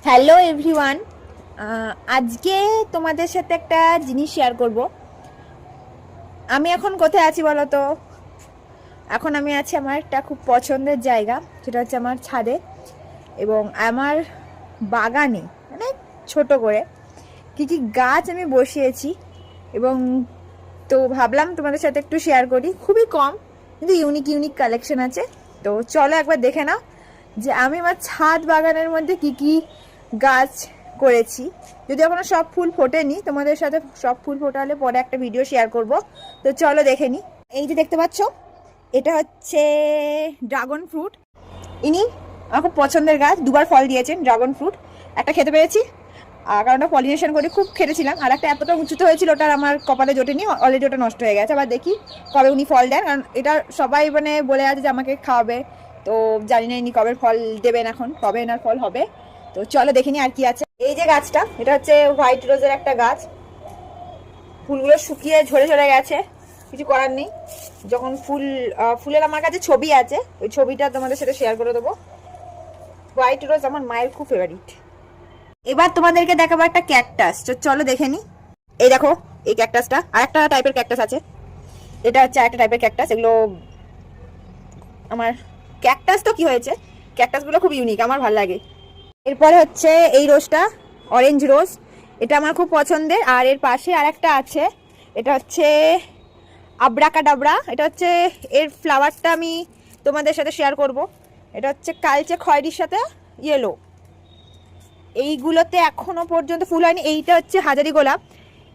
Hello everyone, আজকে তোমাদের সাথে একটা জিনিস শেয়ার করব। আমি এখন কোথায় আছি বলো তো? এখন আমি আছি আমার একটা খুব পছন্দের জায়গা, সেটা হচ্ছে আমার ছাদে এবং আমার বাগানে, মানে ছোট করে কী কী গাছ আমি বসিয়েছি। এবং তো ভাবলাম তোমাদের সাথে একটু শেয়ার করি। খুবই কম কিন্তু ইউনিক ইউনিক কালেকশন আছে। তো চলো একবার দেখে নাও যে আমি আমার ছাদ বাগানের মধ্যে কি কি গাছ করেছি। যদি এখনো সব ফুল ফোটেনি, তোমাদের সাথে সব ফুল ফোটালে পরে একটা ভিডিও শেয়ার করব। তো চলো দেখে নিই। এই যে দেখতে পাচ্ছ, এটা হচ্ছে ড্রাগন ফ্রুট। ইনি আমার খুব পছন্দের গাছ, দুবার ফল দিয়েছেন ড্রাগন ফ্রুট। একটা খেতে পেরেছি, কারণ ওটা পলিনেশন করে খুব খেটেছিলাম। আর একটা এতটা উঁচুতে হয়েছিল, ওটার আমার কপালে জোটেনি, অলরেডি ওটা নষ্ট হয়ে গেছে। আবার দেখি কবে উনি ফল দেন, কারণ এটা সবাই মানে বলে আছে যে আমাকে খাওয়াবে। তো জানি না ইনি কবে ফল দেবেন, এখন কবে এনার ফল হবে। তো চলো দেখিনি আর কি আছে। এই যে গাছটা, এটা হচ্ছে হোয়াইট রোজের একটা গাছ। ফুলগুলো শুকিয়ে ঝরে ঝরে গেছে, কিছু করার নেই। যখন ফুলের আমার কাছে ছবি আছে, ওই ছবিটা তোমাদের সাথে শেয়ার করে দেবো। হোয়াইট রোজ আমার মায়ের খুব ফেভারিট। এবার তোমাদেরকে দেখাবো একটা ক্যাকটাস। চলো দেখে নি। এই দেখো এই ক্যাকটাসটা, আর একটা টাইপের ক্যাকটাস আছে। এটা হচ্ছে একটা টাইপের ক্যাকটাস। এগুলো আমার ক্যাকটাস তো কি হয়েছে, ক্যাকটাসগুলো খুব ইউনিক, আমার ভালো লাগে। এরপরে হচ্ছে এই রোজটা, অরেঞ্জ রোজ। এটা আমার খুব পছন্দের। আর এর পাশে আর একটা আছে, এটা হচ্ছে আব্রাকাডাবরা। এটা হচ্ছে, এর ফ্লাওয়ারটা আমি তোমাদের সাথে শেয়ার করব। এটা হচ্ছে কালচে খয়েরির সাথে ইয়েলো। এইগুলোতে এখনো পর্যন্ত ফুল হয়নি। এইটা হচ্ছে হাজারি গোলাপ।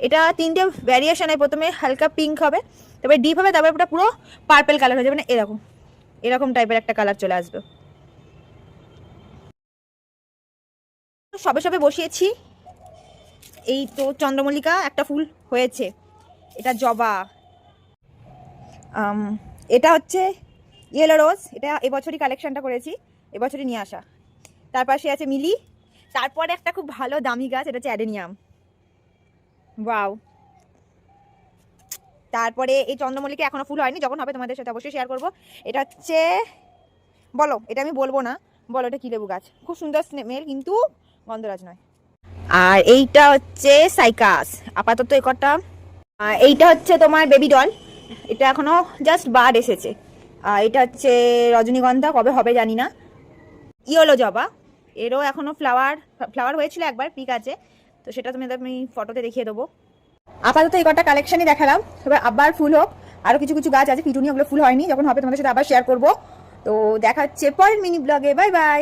এটা তিনটে ভ্যারিয়েশন। প্রথমে হালকা পিঙ্ক হবে, তারপরে ডিপ হবে, তারপরে ওটা পুরো পার্পেল কালার হয়ে যাবে, মানে এরকম এরকম টাইপের একটা কালার চলে আসবে। সবে সবে বসিয়েছি। এই তো চন্দ্রমল্লিকা একটা ফুল হয়েছে, এটা জবা। এটা হচ্ছে ইয়েলো রোজ। এটা এবছরই কালেকশনটা করেছি, এবছরই নিয়ে আসা। তার পাশে আছে মিলি। তারপরে একটা খুব ভালো দামি গাছ, এটা হচ্ছে অ্যাডেনিয়াম। ওয়াও। তারপরে এই চন্দ্রমল্লিকা এখনো ফুল হয়নি, যখন হবে তোমাদের সাথে অবশ্যই শেয়ার করব। এটা হচ্ছে, বলো এটা আমি বলবো না, বলো এটা কি লেবু গাছ, খুব সুন্দর স্মেল কিন্তু গন্ধরাজ নয়। আর এইটা হচ্ছে সাইকাস। আপাতত এই কটা। এইটা হচ্ছে তোমার বেবি ডল। এটা এখনো জাস্ট বাড এসেছে। এটা হচ্ছে রজনীগন্ধা, কবে হবে জানি না। ইয়েলো জবা, এরও এখনো ফ্লাওয়ার হয়েছিল একবার, পিক আছে। তো সেটা আমি ফটোতে দেখিয়ে দেবো। আপাতত এই কটা কালেকশনই দেখালাম, তবে আবার ফুল হোক। আরও কিছু কিছু গাছ আছে পিটুনি, ওগুলো ফুল হয়নি, যখন হবে তোমাদের সাথে আবার শেয়ার করবো। তো দেখা হচ্ছে পরের মিনি ব্লগে। Bye bye.